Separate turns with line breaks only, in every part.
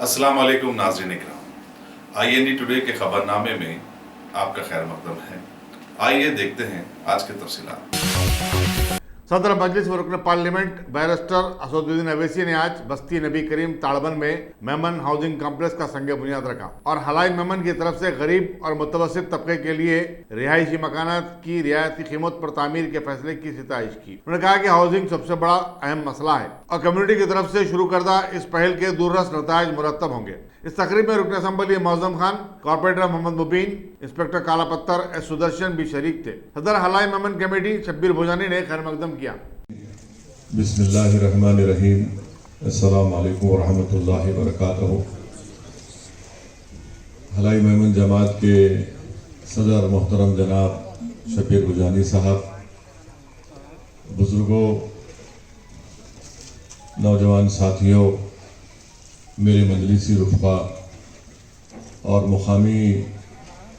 अस्सलाम वालेकुम नाज़रीन इकराम, IND टुडे के खबरनामे में आपका खैर मकदम है। आइए देखते हैं आज के तफसीलात।
सदर मजलिस व रुकन पार्लियामेंट बैरिस्टर असदुद्दीन अवैसी ने आज बस्ती नबी करीम ताड़बन में मेमन हाउसिंग कॉम्प्लेक्स का संग बुनियाद रखा और हलाई मेमन की तरफ से गरीब और मुतवस्सित तबके के लिए रिहायशी मकानात की रियायती कीमत पर तामीर के फैसले की सिताइश की। उन्होंने कहा कि हाउसिंग सबसे बड़ा अहम मसला है और कम्युनिटी की तरफ से शुरू करदा इस पहल के दूररस नताइज मुरतब होंगे। इस तकरीब में रुकन असम्बली मौजम खान, कॉर्पोरेटर मोहम्मद मुबीन, इंस्पेक्टर काला पत्थर एस सुदर्शन भी शरीक थे। सदर हलाई मेमन कमेटी शब्बीर भोजानी ने खैर मकदम किया।
बिस्मिल्लाहिर्रहमानिर्रहीम, अस्सलामु अलैकुम वरहमतुल्लाहि वबरकातुहू। हलाई मेमन जमात के सदर मोहतरम जनाब शब्बीर भोजानी साहब, बुजुर्गों, नौजवान साथियों, मेरे मजलिसी रुफ़ा और मुकामी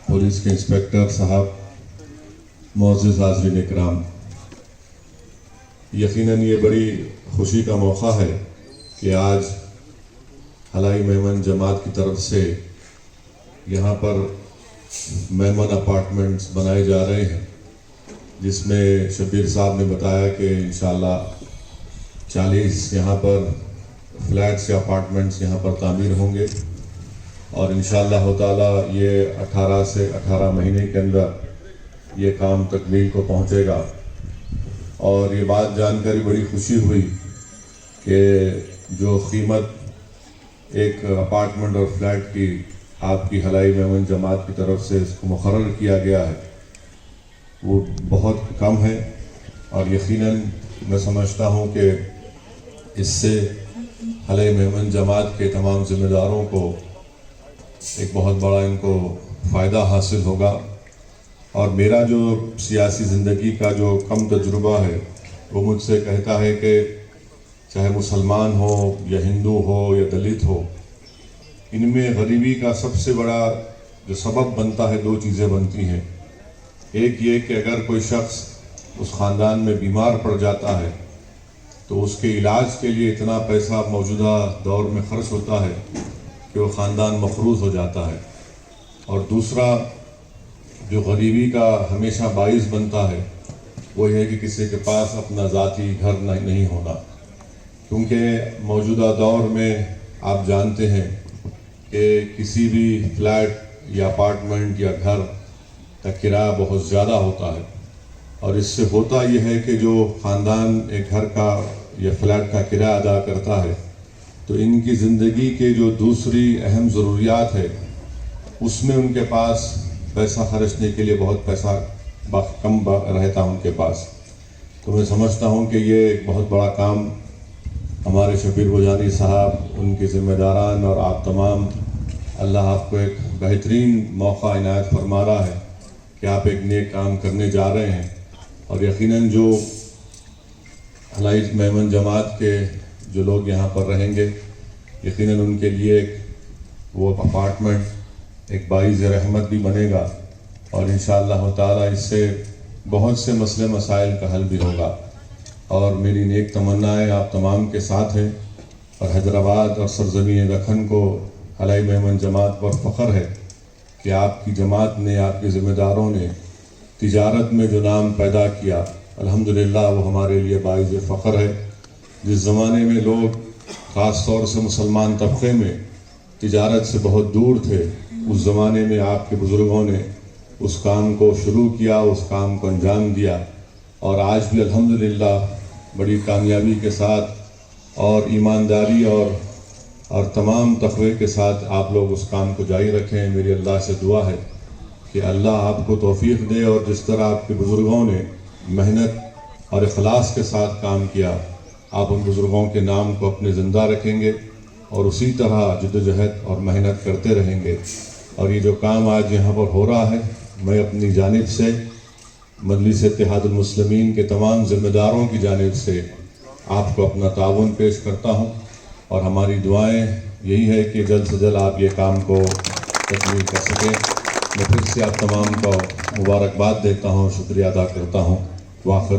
पुलिस के इंस्पेक्टर साहब, मोअज़्ज़िज़ हाज़रीन इकराम, यकीनन ये बड़ी खुशी का मौका है कि आज हलाई मेमन जमात की तरफ से यहाँ पर मेमन अपार्टमेंट्स बनाए जा रहे हैं, जिसमें शब्बीर साहब ने बताया कि इंशाअल्लाह 40 यहाँ पर फ्लैट्स या अपार्टमेंट्स यहाँ पर तामीर होंगे और इंशाअल्लाह ताला ये 18 से 18 महीने के अंदर ये काम तकमील को पहुँचेगा। और ये बात जानकर बड़ी खुशी हुई कि जो कीमत एक अपार्टमेंट और फ्लैट की आपकी हलाई मेमन जमात की तरफ से इसको मुकर्रर किया गया है वो बहुत कम है और यकीनन मैं समझता हूँ कि इससे हलाई मेमन जमात के तमाम ज़िम्मेदारों को एक बहुत बड़ा इनको फ़ायदा हासिल होगा। और मेरा जो सियासी ज़िंदगी का जो कम तजुर्बा है वो मुझसे कहता है कि चाहे मुसलमान हो या हिंदू हो या दलित हो, इनमें गरीबी का सबसे बड़ा जो सबब बनता है, दो चीज़ें बनती हैं। एक ये कि अगर कोई शख्स उस ख़ानदान में बीमार पड़ जाता है तो उसके इलाज के लिए इतना पैसा मौजूदा दौर में ख़र्च होता है कि वो ख़ानदान मफरूज़ हो जाता है। और दूसरा जो गरीबी का हमेशा बाइस बनता है वो ये है कि किसी के पास अपना ज़ाती घर नहीं होना, क्योंकि मौजूदा दौर में आप जानते हैं कि किसी भी फ्लैट या अपार्टमेंट या घर का किराया बहुत ज़्यादा होता है और इससे होता यह है कि जो ख़ानदान एक घर का या फ्लैट का किराया अदा करता है तो इनकी ज़िंदगी के जो दूसरी अहम ज़रूरियात है उसमें उनके पास पैसा खर्चने के लिए बहुत पैसा कम रहता है उनके पास। तो मैं समझता हूँ कि ये एक बहुत बड़ा काम हमारे शब्बीर भोजानी साहब, उनके ज़िम्मेदारान और आप तमाम, अल्लाह आपको एक बेहतरीन मौका इनायत फरमा रहा है कि आप एक नेक काम करने जा रहे हैं। और यकीनन जो हलाई मेमन जमात के जो लोग यहाँ पर रहेंगे, यकीनन उनके लिए एक वो अपार्टमेंट एक बाइज़ रहमत भी बनेगा और इंशाअल्लाह ताला इससे बहुत से मसले मसाइल का हल भी होगा। और मेरी नेक तमन्नाएँ आप तमाम के साथ हैं और हैदराबाद और सरज़मीन दखन को हलाई मेमन जमात पर फ़ख्र है कि आपकी जमात ने, आपके ज़िम्मेदारों ने तिजारत में जो नाम पैदा किया, अल्हम्दुलिल्लाह वो हमारे लिए बाइज़ फ़ख्र है। जिस ज़माने में लोग ख़ास तौर से मुसलमान तबके में तिजारत से बहुत दूर थे, उस ज़माने में आपके बुज़ुर्गों ने उस काम को शुरू किया, उस काम को अंजाम दिया और आज भी अल्हम्दुलिल्लाह बड़ी कामयाबी के साथ और ईमानदारी और तमाम तक़वे के साथ आप लोग उस काम को जारी रखें। मेरी अल्लाह से दुआ है कि अल्लाह आपको तौफ़ीक़ दे और जिस तरह आपके बुज़ुर्गों ने मेहनत और इखलास के साथ काम किया, आप उन बुज़ुर्गों के नाम को अपने ज़िंदा रखेंगे और उसी तरह जद्दोजहद और मेहनत करते रहेंगे। और ये जो काम आज यहाँ पर हो रहा है, मैं अपनी जानिब से मजलिस इत्तेहादुल मुस्लिमीन के तमाम ज़िम्मेदारों की जानिब से आपको अपना ताउन पेश करता हूँ और हमारी दुआएं यही है कि जल्द से जल्द आप ये काम को तकमील कर सकें। मैं फिर से आप तमाम को मुबारकबाद देता हूँ, शुक्रिया अदा करता हूँ। वाखिर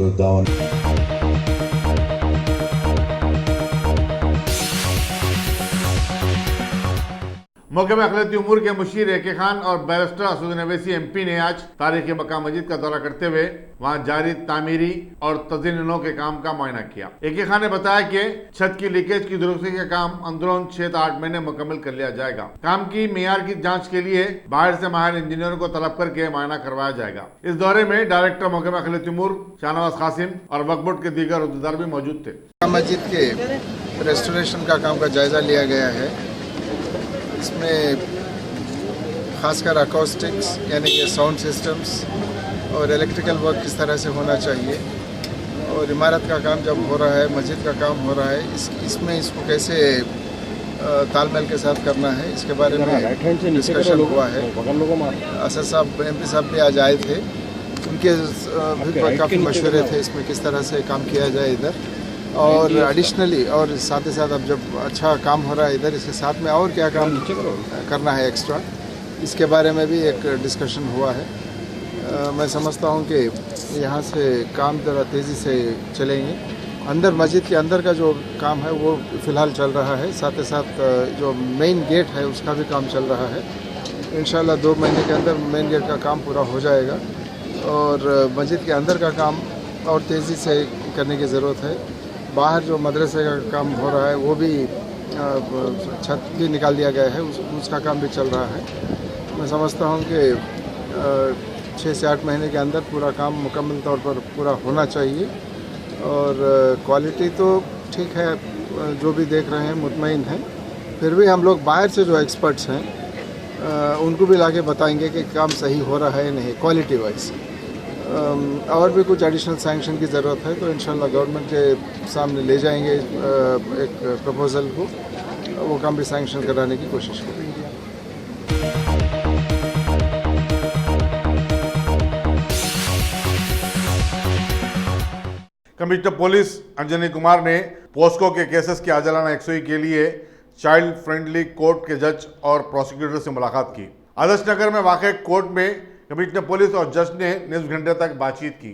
मौके में अखिलती उमूर के मुशीर ए के खान और बैरिस्टर असदुद्दीन अवैसी MP ने आज तारीखी मक्का मस्जिद का दौरा करते हुए वहां जारी तामीरी और तज़यीनों के काम का मुआयना किया। ए के खान ने बताया कि छत की लीकेज की दुरुस्ती का काम अंदरून 6 से 8 महीने मुकम्मल कर लिया जाएगा। काम की मेयार की जाँच के लिए बाहर से माहिर इंजीनियरों को तलब करके मुआयना करवाया जाएगा। इस दौरे में डायरेक्टर मौके में अखिलती उमूर शाहनवाज कासिम और वक्फ बोर्ड के दीगर उहदेदार भी मौजूद थे।
मस्जिद के रेस्टोरेशन का काम का जायजा लिया गया है। इसमें खासकर अकॉस्टिक्स यानी कि साउंड सिस्टम्स और इलेक्ट्रिकल वर्क किस तरह से होना चाहिए और इमारत का काम जब हो रहा है, मस्जिद का काम हो रहा है, इसमें इसको कैसे तालमेल के साथ करना है, इसके बारे में डिस्कशन हुआ है। असद साहब MP साहब भी आज आए थे, उनके भी काफ़ी मशवरे थे इसमें किस तरह से काम किया जाए इधर और एडिशनली और साथ ही साथ अब जब अच्छा काम हो रहा है इधर, इसके साथ में और क्या काम करना है एक्स्ट्रा, इसके बारे में भी एक डिस्कशन हुआ है। मैं समझता हूँ कि यहाँ से काम ज़रा तेज़ी से चलेंगे। अंदर मस्जिद के अंदर का जो काम है वो फ़िलहाल चल रहा है, साथ ही साथ जो मेन गेट है उसका भी काम चल रहा है। इंशाल्लाह 2 महीने के अंदर मेन गेट का काम पूरा हो जाएगा और मस्जिद के अंदर का काम और तेज़ी से करने की ज़रूरत है। बाहर जो मदरसे का काम हो रहा है वो भी छत भी निकाल दिया गया है, उसका काम भी चल रहा है। मैं समझता हूँ कि 6 से 8 महीने के अंदर पूरा काम मुकम्मल तौर पर पूरा होना चाहिए और क्वालिटी तो ठीक है, जो भी देख रहे हैं मुतमईन हैं। फिर भी हम लोग बाहर से जो एक्सपर्ट्स हैं उनको भी लाके बताएंगे कि काम सही हो रहा है नहीं क्वालिटी वाइज। और भी कुछ एडिशनल सैंक्शन की ज़रूरत है तो इंशाल्लाह गवर्नमेंट के सामने ले जाएंगे एक प्रपोज़ल को, वो काम भी सैंक्शन कराने की कोशिश करेंगे।
कमिश्नर पुलिस अंजनी कुमार ने पोस्को के केसेस की आजलाना यकसुई के लिए चाइल्ड फ्रेंडली कोर्ट के जज और प्रोसिक्यूटर से मुलाकात की। आदर्श नगर में वाक़ कोर्ट में कमिश्नर पुलिस और जज ने निस्फ घंटे तक बातचीत की।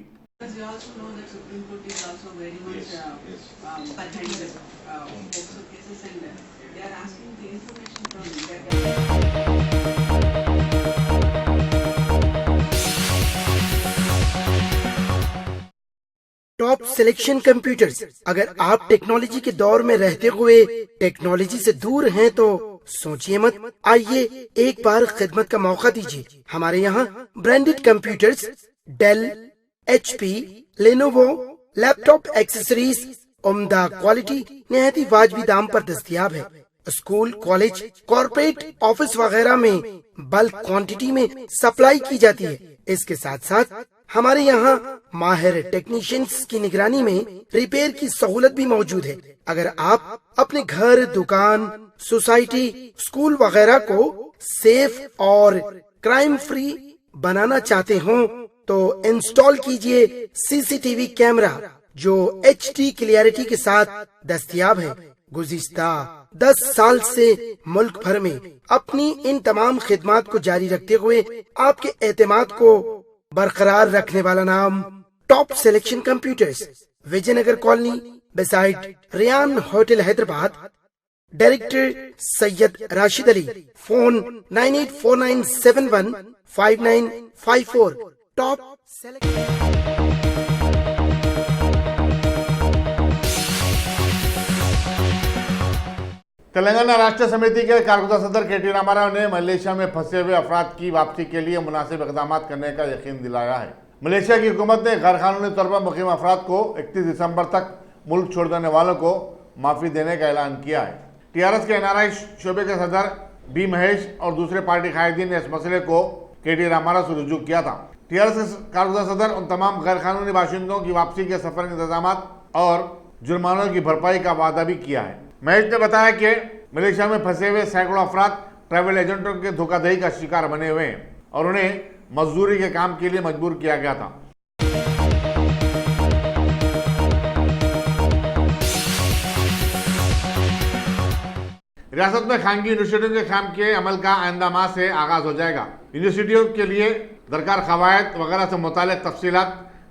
Top selection computers. अगर आप टेक्नोलॉजी के दौर में रहते हुए टेक्नोलॉजी से दूर हैं तो सोचिए मत, आइए एक बार खिदमत का मौका दीजिए। हमारे यहाँ branded computers Dell, HP, Lenovo, laptop accessories उम्दा क्वालिटी निहायत ही वाजबी दाम पर दस्तयाब है। स्कूल, कॉलेज, कॉर्पोरेट, ऑफिस वगैरह में बल्क क्वांटिटी में सप्लाई की जाती है। इसके साथ साथ हमारे यहाँ माहिर टेक्नीशियंस की निगरानी में रिपेयर की सहूलत भी मौजूद है। अगर आप अपने घर, दुकान, सोसाइटी, स्कूल वगैरह को सेफ और क्राइम फ्री बनाना चाहते हो तो इंस्टॉल कीजिए CCTV कैमरा जो HD क्लियरिटी के साथ दस्तयाब है। गुज़िश्ता 10 साल से मुल्क भर में अपनी इन तमाम खिदमात को जारी रखते हुए आपके एतमाद को बरकरार रखने वाला नाम top selection computers, Vijayanagar colony beside Riyan hotel Hyderabad. Director Syed Rashid Ali. Phone 9849715954। Top
Telangana Rashtra Samithi के कारकुदा सदर KT रामाराव ने मलेशिया में फंसे हुए अफराद की वापसी के लिए मुनासिब इक़दाम करने का यकीन दिलाया है। मलेशिया की हुकूमत ने गैर कानूनी तौर पर मुकीम अफराद को 31 दिसंबर तक मुल्क छोड़ देने वालों को माफ़ी देने का ऐलान किया है। TRS के NRI शोबे के सदर B महेश और दूसरे पार्टी कायदीन ने इस मसले को KT रामाराव से रुजू किया था। TRS के कारकुदा सदर उन तमाम गैर कानूनी बाशिंदों की वापसी के सफर इंतजाम और जुर्मानों की भरपाई का वादा भी किया है। महेश ने बताया कि मलेशिया में फंसे हुए सैकड़ों अफराद ट्रैवल एजेंटों के धोखाधड़ी का शिकार बने हुए हैं और उन्हें मजदूरी के काम के लिए मजबूर किया गया था। रियासत में खानगी यूनिवर्सिटियों के काम के अमल का आइंदा माह से आगाज हो जाएगा। यूनिवर्सिटियों के लिए दरकार कवायद वगैरह से मुतालिक तफसीलात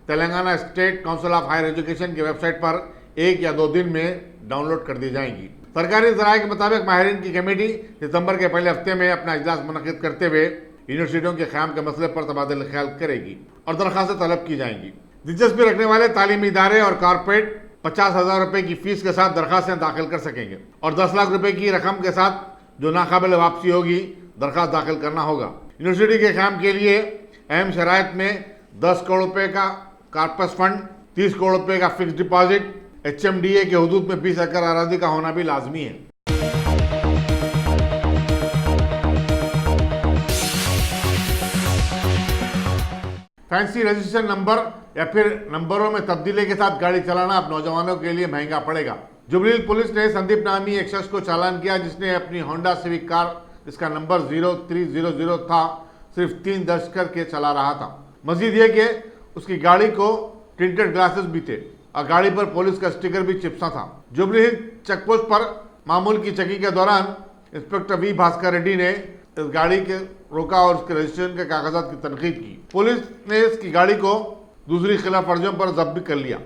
Telangana state council of higher education की वेबसाइट पर 1 या 2 दिन में डाउनलोड कर दी जाएंगी। सरकारी जराये के मुताबिक माहिरीन की कमेटी सितंबर के पहले हफ्ते में अपना इजलास मुनक्किद करते हुए यूनिवर्सिटियों के क़याम के मसले पर तबादला ख्याल करेगी और दरख्वास्तें तलब की जाएंगी। दिलचस्पी रखने वाले तालीमी इदारे और कॉरपोरेट 50,000 रुपए की फीस के साथ दरख्वास्तें दाखिल कर सकेंगे और 10 लाख रुपए की रकम के साथ जो नाकाबिल वापसी होगी दरख्वास्त दाखिल करना होगा। यूनिवर्सिटी के काम के लिए अहम शराइत में 10 करोड़ रुपए का कॉर्पस फंड, 30 करोड़ रुपए का फिक्स डिपॉजिट, HMDA के हुदूद में 20 एकड़ अराजी का होना भी लाजमी है। फैंसी रजिस्ट्रेशन नंबर या फिर नंबरों में तब्दीली के साथ गाड़ी चलाना अब नौजवानों के लिए महंगा पड़ेगा। जुबली हिल्स पुलिस ने संदीप नामी एक शख्स को चालान किया जिसने अपनी होंडा सिविक कार जिसका नंबर 0300 था सिर्फ 3 दर्ज करके चला रहा था। मजीद ये कि उसकी गाड़ी को टिंटेड ग्लासेस भी थे और गाड़ी पर पुलिस का स्टिकर भी चिपसा था। जुबली हिल्स चेकपोस्ट पर मामूल की चेकिंग के दौरान इंस्पेक्टर वी भास्कर रेड्डी ने इस गाड़ी के रोका और उसके रजिस्ट्रेशन के कागजात की तनकीद की। पुलिस ने इसकी गाड़ी को दूसरी खिलाफ वर्जियों पर जब्त भी कर लिया।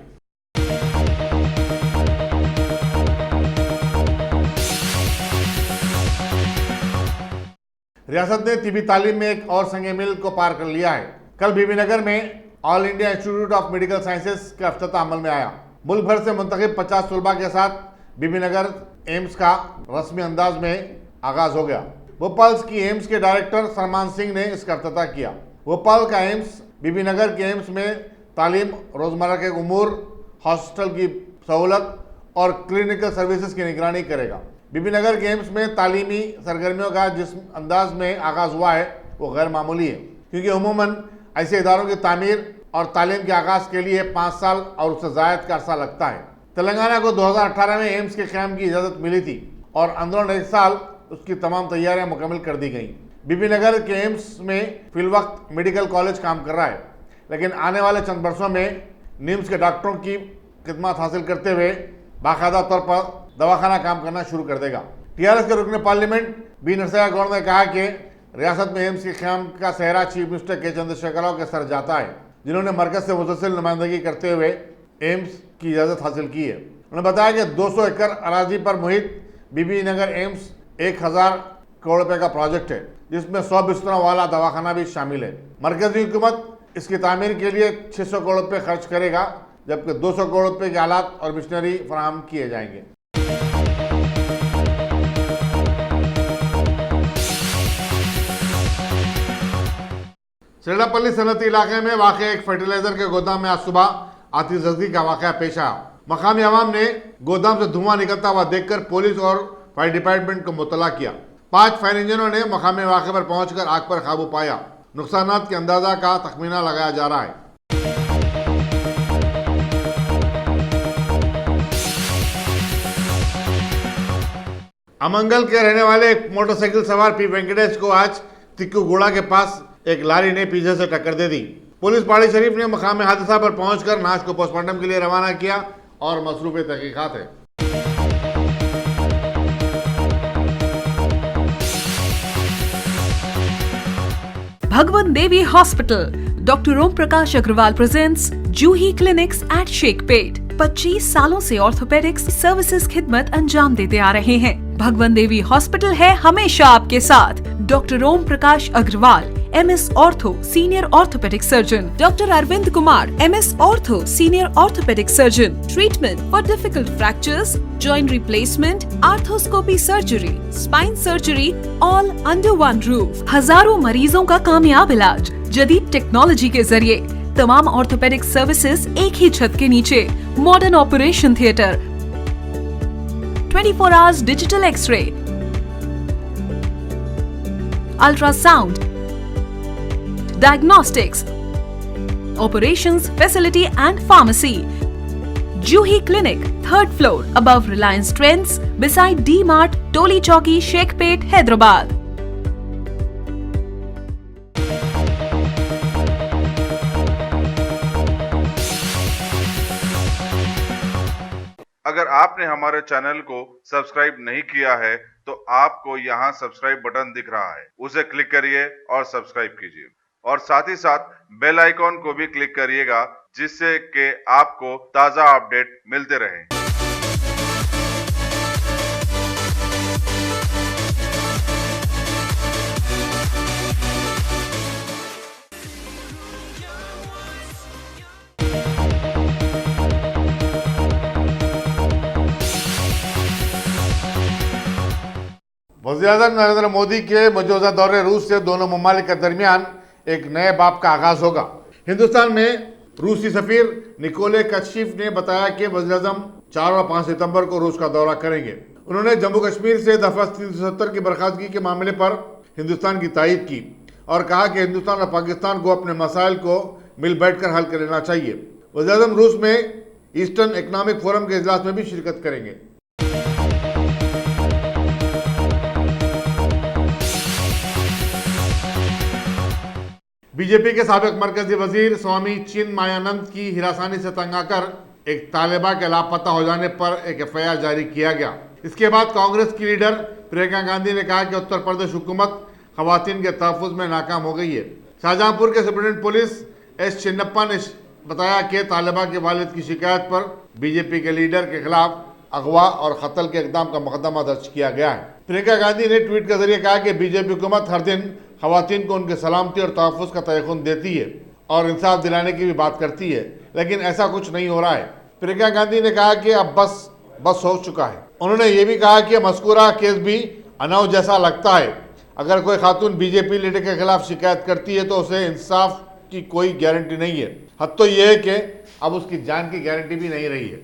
रियासत ने तिबी तालीम में एक और संग मील को पार कर लिया है। कल बीबीनगर में all India institute of medical sciences का इफ्तिताह अमल में आया। मुल्क भर से मुंतखब 50 तलबा के साथ बीबीनगर एम्स का रस्मी अंदाज में आगाज हो गया। भोपाल की एम्स के डायरेक्टर सलमान सिंह ने इसका इफ्तिताह किया। भोपाल का एम्स बीबीनगर के एम्स में तालीम, रोजमर्रा के उमूर, हॉस्टल की सहूलत और क्लिनिकल सर्विसेज की निगरानी करेगा। बीबीनगर के एम्स में तालीमी सरगर्मियों का जिस अंदाज में आगाज हुआ है वो गैर मामूली है, क्योंकि अमूमन ऐसे इदारों की तामीर और तालीम के आगाज के लिए 5 साल और उससे ज़ायद का अरसा लगता है। तेलंगाना को 2018 में एम्स के क़याम की इजाज़त मिली थी और अंदर 1 साल उसकी तमाम तैयारियां मुकम्मल कर दी गई। बीबीनगर के एम्स में फिलवक्त मेडिकल कॉलेज काम कर रहा है, लेकिन आने वाले चंद वर्षों में निम्स के डॉक्टरों की खिदमत हासिल करते हुए बाकायदा तौर पर दवाखाना काम करना शुरू कर देगा। TRS के रुकन पार्लियामेंट बी नरसैया गौड़ ने कहा कि रियासत में एम्स के क़याम का सेहरा चीफ मिनिस्टर के चंद्रशेखर राव के सर जाता है, जिन्होंने मरकज से मुसलसल नुमाइंदगी करते हुए एम्स की इजाज़त हासिल की है। उन्होंने बताया कि 200 एकड़ अराजी पर मुहित बीबीनगर एम्स 1000 करोड़ रुपए का प्रोजेक्ट है, जिसमें 100 बिस्तरों वाला दवाखाना भी शामिल है। मरकजी हुकूमत इसकी तामीर के लिए 600 करोड़ रुपए खर्च करेगा, जबकि 200 करोड़ रुपए के आलात और मिशनरी फराहम किए जाएंगे। सिरडापल्ली सनती इलाके में वाक़े एक फर्टिलाइजर के गोदाम में आज सुबह आतिशबाजी का वाक़या पेश आया। मकामी अवाम ने गोदाम से धुआं निकलता हुआ देखकर पुलिस और फायर डिपार्टमेंट को मुतला किया। 5 फायर इंजनों ने मकामी वाक़े पर पहुंचकर आग पर काबू पाया। नुकसानात के अंदाजा का तखमीना लगाया जा रहा है। अमंगल के रहने वाले एक मोटरसाइकिल सवार पी वेंकटेश को आज तिक्कूगुड़ा के पास एक लारी ने पीछे से टक्कर दे दी। पुलिस पहाड़ी शरीफ ने मकाम हादसा पर पहुंचकर नाश को पोस्टमार्टम के लिए रवाना किया और मसरूफ़ तहकीकात है।
Bhagwan Devi Hospital, Dr. Om Prakash Agrawal presents Juhi Clinics at Sheikhpet। 25 सालों से ऑर्थोपेडिक्स सर्विसेज खिदमत अंजाम देते आ रहे हैं। भगवान देवी हॉस्पिटल है हमेशा आपके साथ। Doctor Om Prakash Agarwal, MS ortho, senior orthopaedic surgeon. Doctor Arvind Kumar, MS ortho, senior orthopaedic surgeon. Treatment for difficult fractures, joint replacement, arthroscopy surgery, spine surgery, all under one roof. हजारों मरीजों का कामयाब इलाज जदीद टेक्नोलॉजी के जरिए। तमाम ऑर्थोपेडिक सर्विसेज एक ही छत के नीचे। Modern operation theatre, 24 hours digital x-ray, ultrasound, diagnostics, operations facility and pharmacy. Juhi Clinic, 3rd floor, above Reliance Trends, beside D-Mart, Toli Chowki, Sheikhpet, Hyderabad.
अगर आपने हमारे चैनल को सब्सक्राइब नहीं किया है तो आपको यहाँ सब्सक्राइब बटन दिख रहा है, उसे क्लिक करिए और सब्सक्राइब कीजिए और साथ ही साथ बेल आइकॉन को भी क्लिक करिएगा, जिससे कि आपको ताज़ा अपडेट मिलते रहें।
वज़ीर-ए-आज़म नरेंद्र मोदी के मौजूदा दौरे रूस से दोनों ममालिक के दरमियान एक नए बाब का आगाज होगा। हिंदुस्तान में रूसी सफीर निकोले कशिफ ने बताया कि वज़ीर-ए-आज़म 4 और 5 सितंबर को रूस का दौरा करेंगे। उन्होंने जम्मू कश्मीर से दफा 370 की बर्खास्तगी के मामले पर हिंदुस्तान की तायीद की और कहा कि हिंदुस्तान और पाकिस्तान को अपने मसाइल को मिल बैठकर हल कर लेना चाहिए। वज़ीर-ए-आज़म रूस में ईस्टर्न इकोनॉमिक फोरम के इजलास में भी शिरकत करेंगे। बीजेपी के साबिक मरकजी वजीर स्वामी चिन्मयानंद की हिरासनी से तंग आकर एक तालिबा के लापता हो जाने पर एक एफआईआर जारी किया गया। इसके बाद कांग्रेस की लीडर प्रियंका गांधी ने कहा कि उत्तर प्रदेश हुकूमत खवातीन के तहफ़्फ़ुज़ में नाकाम हो गई है। शाहजहांपुर के सुप्रीटेंडेंट पुलिस एस चिन्नप्पा ने बताया कि तालिबा के वालिद की शिकायत पर बीजेपी के लीडर के खिलाफ अगवा और कत्ल के इक़दाम का मुकदमा दर्ज किया गया है। प्रियंका गांधी ने ट्वीट के जरिए कहा कि बीजेपी हुकूमत हर दिन खवातीन को उनकी सलामती और तहफ़्फ़ुज़ का तयक़ुन देती है और इंसाफ दिलाने की भी बात करती है, लेकिन ऐसा कुछ नहीं हो रहा है। प्रियंका गांधी ने कहा कि अब बस हो चुका है। उन्होंने ये भी कहा कि मज़कूरा केस भी अनाव जैसा लगता है। अगर कोई खातून बीजेपी लीडर के खिलाफ शिकायत करती है तो उसे इंसाफ की कोई गारंटी नहीं है। हद तो यह है कि अब उसकी जान की गारंटी भी नहीं रही है।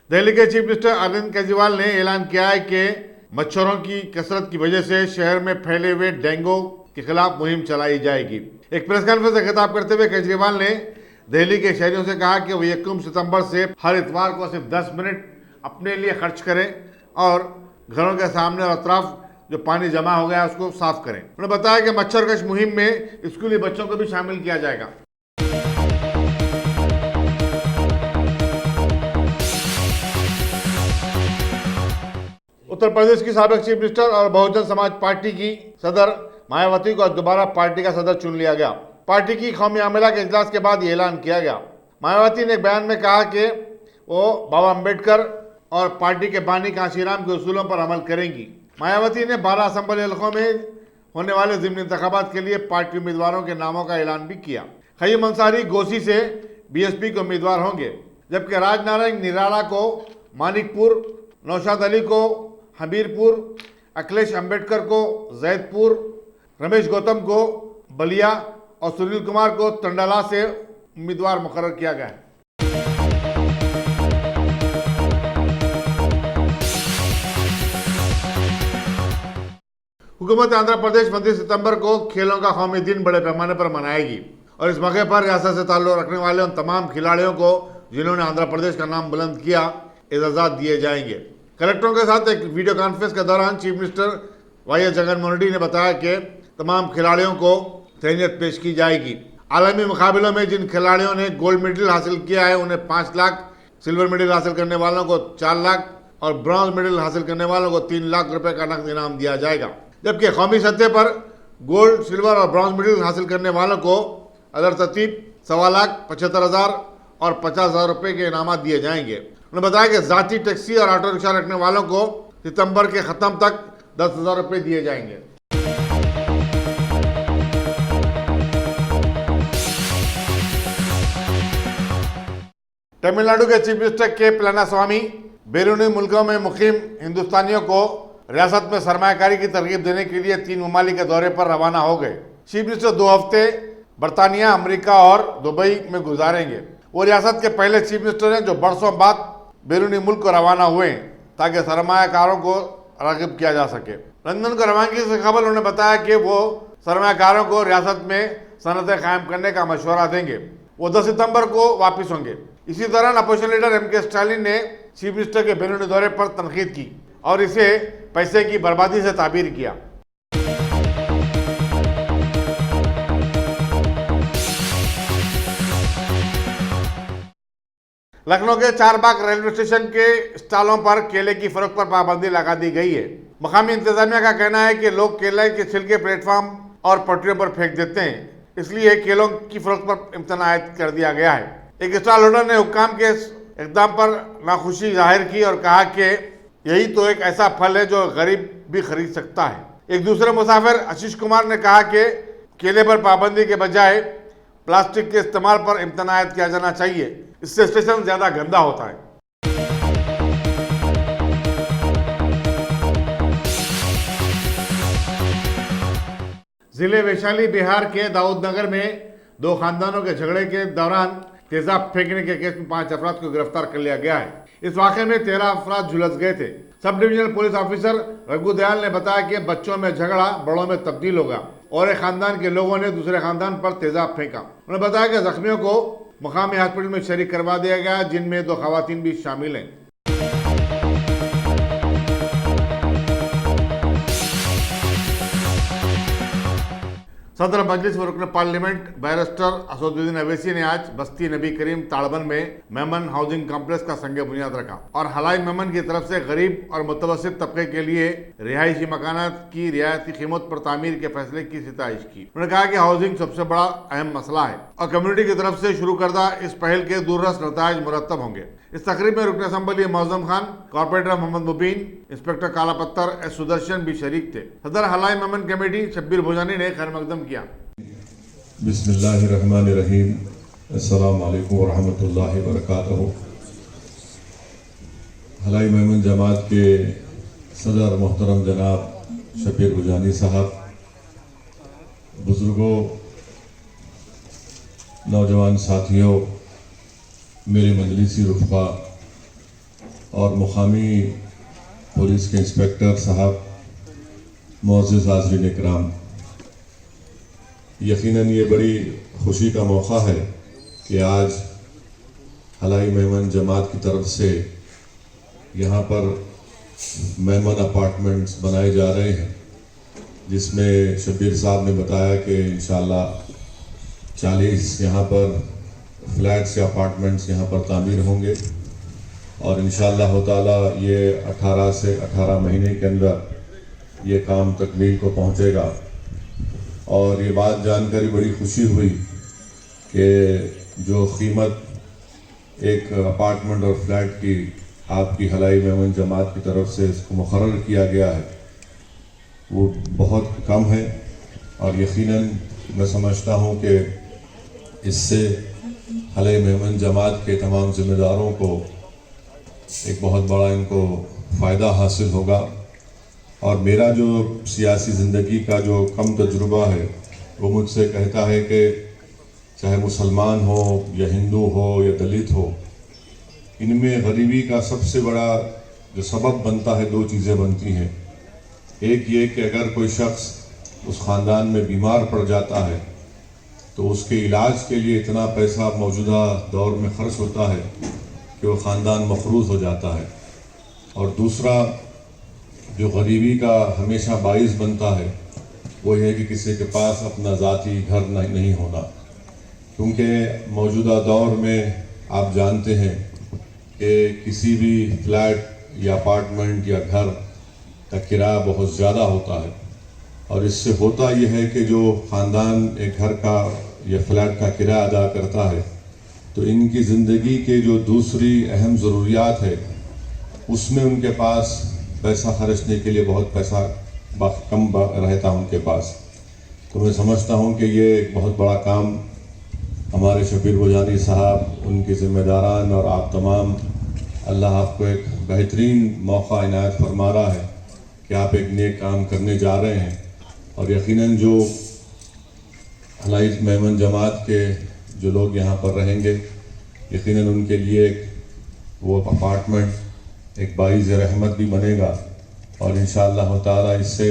दिल्ली के चीफ मिनिस्टर अरविंद केजरीवाल ने ऐलान किया है कि मच्छरों की कसरत की वजह से शहर में फैले हुए डेंगू के खिलाफ मुहिम चलाई जाएगी। एक प्रेस कॉन्फ्रेंस से खिताब करते हुए केजरीवाल ने दिल्ली के शहरियों से कहा कि वो 1 सितंबर से हर इतवार को सिर्फ 10 मिनट अपने लिए खर्च करें और घरों के सामने और अतराफ जो पानी जमा हो गया है उसको साफ करें। उन्होंने बताया कि मच्छर कश मुहिम में स्कूली बच्चों को भी शामिल किया जाएगा। उत्तर प्रदेश की साबिक चीफ मिनिस्टर और बहुजन समाज पार्टी की सदर मायावती को दोबारा पार्टी का सदर चुन लिया गया। पार्टी की कौमी अमला के इजलास के बाद ये ऐलान किया गया। मायावती ने एक बयान में कहा कि वो बाबा अम्बेडकर और पार्टी के बानी कांशीराम के उसूलों पर अमल करेंगी। मायावती ने 12 असम्बली हलकों में होने वाले ज़िमनी इंतखाबात के लिए पार्टी उम्मीदवारों के नामों का ऐलान भी किया। खय्यूम अंसारी गोसी से बीएसपी के उम्मीदवार होंगे, जबकि राजनारायण निराला को मानिकपुर, नौशाद अली को हमीरपुर, अखिलेश अम्बेडकर को जैदपुर, रमेश गौतम को बलिया और सुनील कुमार को टंडला से उम्मीदवार मुकर्रर किया गया है। हुकूमत आंध्र प्रदेश 29 सितंबर को खेलों का कौमी दिन बड़े पैमाने पर मनाएगी और इस मौके पर रियासत से ताल्लुक़ रखने वाले उन तमाम खिलाड़ियों को जिन्होंने आंध्र प्रदेश का नाम बुलंद किया, एजाज़ात दिए जाएंगे। कलेक्टरों के साथ एक वीडियो कॉन्फ्रेंस के दौरान chief minister Y S Jaganmohan Reddy ने बताया कि तमाम खिलाड़ियों को तहनीत पेश की जाएगी। आलमी मुकाबलों में जिन खिलाड़ियों ने गोल्ड मेडल हासिल किया है उन्हें 5 लाख, सिल्वर मेडल हासिल करने वालों को 4 लाख और ब्रॉन्ज मेडल हासिल करने वालों को 3 लाख रुपए का नकद इनाम दिया जाएगा। जबकि कौमी सतह पर गोल्ड, सिल्वर और ब्रॉन्ज मेडल हासिल करने वालों को अदर तरतीब 1,75,000 और 50,000 रुपए के इनाम दिए जाएंगे। उन्होंने बताया कि जाती टैक्सी और ऑटो रिक्शा रखने वालों को सितंबर के खत्म तक 10,000 रुपए दिए जाएंगे। तमिलनाडु के चीफ मिनिस्टर के पलानीस्वामी बैरूनी मुल्कों में मुकीम हिंदुस्तानियों को रियासत में सरमायाकारी की तरगीब देने के लिए 3 ममालिक के दौरे पर रवाना हो गए। चीफ मिनिस्टर 2 हफ्ते बरतानिया, अमेरिका और दुबई में गुजारेंगे। वो रियासत के पहले चीफ मिनिस्टर हैं जो बरसों बाद बैरूनी मुल्क को रवाना हुए ताकि सरमायाकारों को राग़िब किया जा सके। लंदन को रवानगी से खबर उन्होंने बताया कि वो सरमायाकारों को रियासत में सनतें कायम करने का मशवरा देंगे। वो 10 सितंबर को वापस होंगे। इसी दौरान अपोजिशन लीडर एम.के. स्टालिन ने चीफ मिनिस्टर के बैरूनी दौरे पर तनकीद की और इसे पैसे की बर्बादी से ताबीर किया। लखनऊ के चारबाग रेलवे स्टेशन के स्टॉलों पर केले की फरोख्त पर पाबंदी लगा दी गई है। मकामी इंतजामिया का कहना है कि लोग केले के छिलके प्लेटफॉर्म और पटरियों पर फेंक देते हैं, इसलिए केलों की फरोख्त पर इम्तनाअ आयद कर दिया गया है। एक स्टॉल होल्डर ने हुक्काम के इक़दाम पर नाखुशी जाहिर की और कहा कि यही तो एक ऐसा फल है जो गरीब भी खरीद सकता है। एक दूसरे मुसाफिर आशीष कुमार ने कहा कि केले पर पाबंदी के बजाय प्लास्टिक के इस्तेमाल पर इम्तनायत किया जाना चाहिए, इससे स्टेशन ज्यादा गंदा होता है। जिले वैशाली बिहार के दाऊदनगर में 2 खानदानों के झगड़े के दौरान तेजाब फेंकने के केस में 5 अफराद को गिरफ्तार कर लिया गया है। इस वाकये में 13 अफराद झुलस गए थे। Sub divisional police officer Raghu Dayal ने बताया कि बच्चों में झगड़ा बड़ों में तब्दील होगा और एक खानदान के लोगों ने दूसरे खानदान पर तेजाब फेंका। उन्होंने बताया कि जख्मियों को मुकामी हॉस्पिटल में शरीक करवा दिया गया, जिनमें 2 खवातीन भी शामिल हैं। सदर मजलिस व रुकन पार्लियामेंट बैरिस्टर असदुद्दीन अवैसी ने आज बस्ती नबी करीम ताड़बन में मेमन हाउसिंग कॉम्प्लेक्स का संग बुनियाद रखा और हलाई मेमन की तरफ से गरीब और मुतवस्सित तबके के लिए रिहायशी मकानात की रियायती कीमत पर तामीर के फैसले की सिताइश की। उन्होंने कहा कि हाउसिंग सबसे बड़ा अहम मसला है और कम्युनिटी की तरफ से शुरू करदा इस पहल के दूररस नताइज मुरतब होंगे। इस तकरीब में रुकन असम्बली मौजम खान, कॉर्पोरेटर मोहम्मद मुबीन, इंस्पेक्टर काला पत्थर एस सुदर्शन भी शरीक थे। सदर हलाई मेमन कमेटी शब्बीर भोजानी ने खैर मकदम किया।
बिस्मिल्लाहिर्रहमानिर्रहीम, अस्सलामु अलैकुम वरहमतुल्लाहि वबरकातुहू। हलाई मेमन जमात के सदर मोहतरम जनाब शब्बीर भोजानी साहब, बुजुर्गों, नौजवान साथियों, मेरे मजलिसी रुफ़ा और मुकामी पुलिस के इंस्पेक्टर साहब, मोअज़्ज़िज़ हाज़रीन इकराम, यकीनन ये बड़ी खुशी का मौका है कि आज हलाई मेमन जमात की तरफ से यहाँ पर मेमन अपार्टमेंट्स बनाए जा रहे हैं, जिसमें शब्बीर साहब ने बताया कि इंशाअल्लाह 40 यहाँ पर फ्लैट्स या अपार्टमेंट्स यहाँ पर तामीर होंगे और इंशाअल्लाह ताला ये 18 से 18 महीने के अंदर ये काम तकमील को पहुँचेगा। और ये बात जानकर बड़ी खुशी हुई कि जो कीमत एक अपार्टमेंट और फ्लैट की आपकी हलाई मेमन जमात की तरफ से इसको मुकर्रर किया गया है वो बहुत कम है और यकीनन मैं समझता हूँ कि इससे हलाई मेमन जमात के तमाम ज़िम्मेदारों को एक बहुत बड़ा इनको फ़ायदा हासिल होगा। और मेरा जो सियासी ज़िंदगी का जो कम तजुर्बा है वो मुझसे कहता है कि चाहे मुसलमान हो या हिंदू हो या दलित हो, इनमें गरीबी का सबसे बड़ा जो सबब बनता है 2 चीज़ें बनती हैं। एक ये कि अगर कोई शख्स उस ख़ानदान में बीमार पड़ जाता है तो उसके इलाज के लिए इतना पैसा मौजूदा दौर में ख़र्च होता है कि वो ख़ानदान मफरूज़ हो जाता है। और दूसरा जो गरीबी का हमेशा बाइस बनता है वो है कि किसी के पास अपना ज़ाती घर नहीं होना, क्योंकि मौजूदा दौर में आप जानते हैं कि किसी भी फ्लैट या अपार्टमेंट या घर का किराया बहुत ज़्यादा होता है और इससे होता यह है कि जो ख़ानदान एक घर का या फ्लैट का किराया अदा करता है तो इनकी ज़िंदगी के जो दूसरी अहम ज़रूरियात है उसमें उनके पास पैसा खर्चने के लिए बहुत पैसा कम रहता है उनके पास। तो मैं समझता हूँ कि ये एक बहुत बड़ा काम हमारे शब्बीर भोजानी साहब, उनके ज़िम्मेदारान और आप तमाम, अल्लाह आपको एक बेहतरीन मौका इनायत फरमा रहा है कि आप एक नेक काम करने जा रहे हैं। और यकीनन जो हलाई मेमन जमात के जो लोग यहाँ पर रहेंगे, यकीनन उनके लिए वो अपार्टमेंट एक बाइज़ रहमत भी बनेगा और इंशाअल्लाह ताला इससे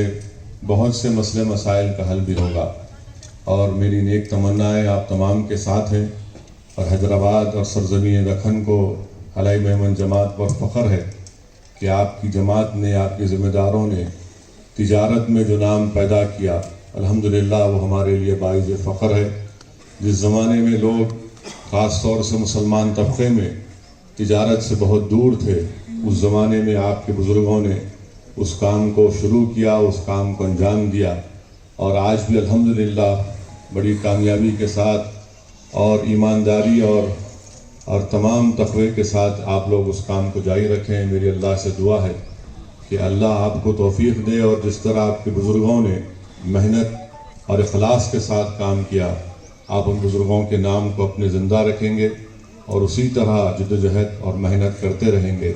बहुत से मसले मसाइल का हल भी होगा। और मेरी नेक तमन्नाएँ आप तमाम के साथ हैं और हैदराबाद और सरज़मीन दखन को हलाई मेमन जमात पर फ़ख्र है कि आपकी जमात ने, आपके ज़िम्मेदारों ने तिजारत में जो नाम पैदा किया, अल्हम्दुलिल्लाह वो हमारे लिए बाइज़ फ़ख्र है। जिस ज़माने में लोग ख़ास तौर से मुसलमान तबक़े में तिजारत से बहुत दूर थे, उस ज़माने में आपके बुज़ुर्गों ने उस काम को शुरू किया, उस काम को अंजाम दिया और आज भी अल्हम्दुलिल्लाह बड़ी कामयाबी के साथ और ईमानदारी और तमाम तक़वे के साथ आप लोग उस काम को जारी रखें। मेरी अल्लाह से दुआ है कि अल्लाह आपको तौफ़ीक़ दे और जिस तरह आपके बुज़ुर्गों ने मेहनत और इखलास के साथ काम किया, आप उन बुजुर्गों के नाम को अपने ज़िंदा रखेंगे और उसी तरह जद्दोजहद और मेहनत करते रहेंगे।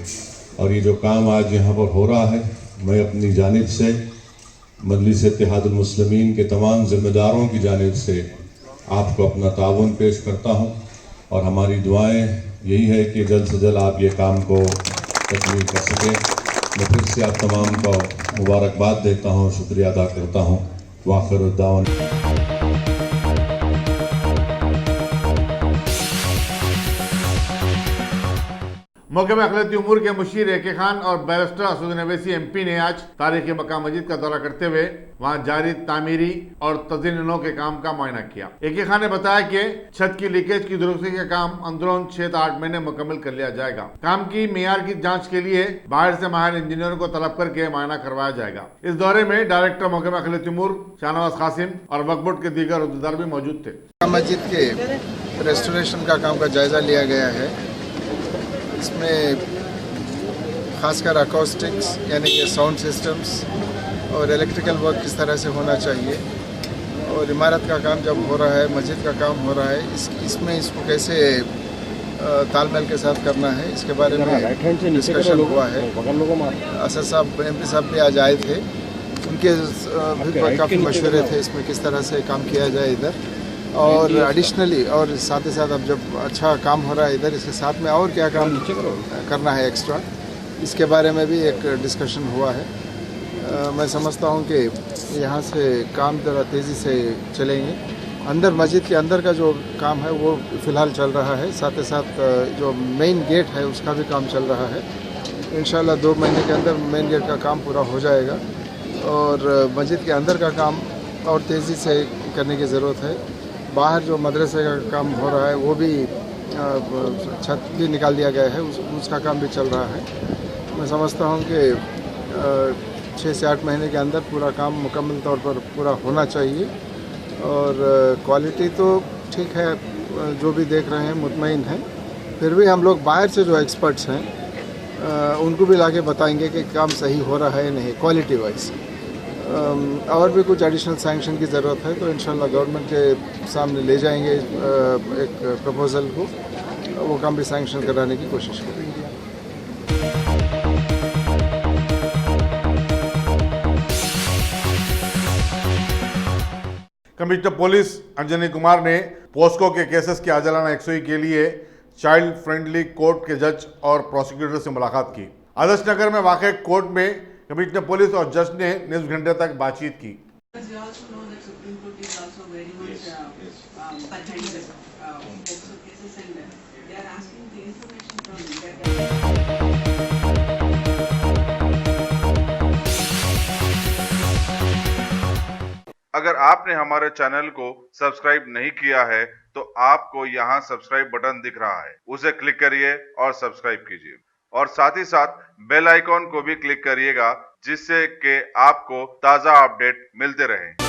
और ये जो काम आज यहाँ पर हो रहा है, मैं अपनी जानिब से मजलिस इत्तेहादुल मुस्लिमीन के तमाम ज़िम्मेदारों की जानिब से आपको अपना ताउन पेश करता हूँ और हमारी दुआएं यही है कि जल्द से जल्द आप ये काम को तकमील कर सकें। मैं फिर से आप तमाम को मुबारकबाद देता हूँ, शुक्रिया अदा करता हूँ। वाखिर दावन।
मौके में अखिलती उमूर के मुशीर एके खान और बैरिस्टर असदुद्दीन अवैसी MP ने आज तारीखी मक्का मस्जिद का दौरा करते हुए वहां जारी तामीरी और तज़ीनों के काम का मुआयना किया। एके खान ने बताया कि छत की लीकेज की दुरुस्ती का काम अंदरून 6 से 8 महीने मुकम्मल कर लिया जाएगा। काम की मेयार की जाँच के लिए बाहर से माहिर इंजीनियरों को तलब करके मुआयना करवाया जाएगा। इस दौरे में डायरेक्टर मौके में अखिलती उमूर शाहनवाज कासिम और वक्फ बोर्ड के दीगर उहदेदार भी मौजूद थे।
मस्जिद के रेस्टोरेशन का काम का जायजा लिया गया है। इसमें खासकर अकॉस्टिक्स यानी कि साउंड सिस्टम्स और इलेक्ट्रिकल वर्क किस तरह से होना चाहिए और इमारत का काम जब हो रहा है, मस्जिद का काम हो रहा है, इसमें इसको कैसे तालमेल के साथ करना है, इसके बारे में डिस्कशन हुआ है। असद साहब MP साहब भी आज आए थे, उनके भी काफ़ी मशवरे थे इसमें किस तरह से काम किया जाए इधर। और एडिशनली और साथ ही साथ अब जब अच्छा काम हो रहा है इधर, इसके साथ में और क्या काम करना है एक्स्ट्रा, इसके बारे में भी एक डिस्कशन हुआ है। मैं समझता हूँ कि यहाँ से काम ज़रा तेज़ी से चलेंगे। अंदर मस्जिद के अंदर का जो काम है वो फ़िलहाल चल रहा है, साथ ही साथ जो मेन गेट है उसका भी काम चल रहा है। इंशाल्लाह 2 महीने के अंदर मेन गेट का काम पूरा हो जाएगा और मस्जिद के अंदर का काम और तेज़ी से करने की ज़रूरत है। बाहर जो मदरसे का काम हो रहा है वो भी छत भी निकाल दिया गया है, उसका काम भी चल रहा है। मैं समझता हूँ कि 6 से 8 महीने के अंदर पूरा काम मुकम्मल तौर पर पूरा होना चाहिए। और क्वालिटी तो ठीक है, जो भी देख रहे हैं मुतमईन हैं। फिर भी हम लोग बाहर से जो एक्सपर्ट्स हैं उनको भी लाके बताएंगे कि काम सही हो रहा है नहीं क्वालिटी वाइज। और भी कुछ एडिशनल सैंक्शन की ज़रूरत है तो इंशाल्लाह गवर्नमेंट के सामने ले जाएंगे एक प्रपोज़ल को, वो काम भी सैंक्शन कराने की कोशिश करेंगे।
कमिश्नर पुलिस अंजनी कुमार ने पोस्को के केसेस की आजलाना यकसुई के लिए चाइल्ड फ्रेंडली कोर्ट के जज और प्रोसिक्यूटर से मुलाकात की। आदर्श नगर में वाक़ कोर्ट में कमिश्नर पुलिस और जज ने निस्फ घंटे तक बातचीत की।
अगर आपने हमारे चैनल को सब्सक्राइब नहीं किया है तो आपको यहाँ सब्सक्राइब बटन दिख रहा है, उसे क्लिक करिए और सब्सक्राइब कीजिए और साथ ही साथ बेल आइकॉन को भी क्लिक करिएगा जिससे कि आपको ताज़ा अपडेट मिलते रहें।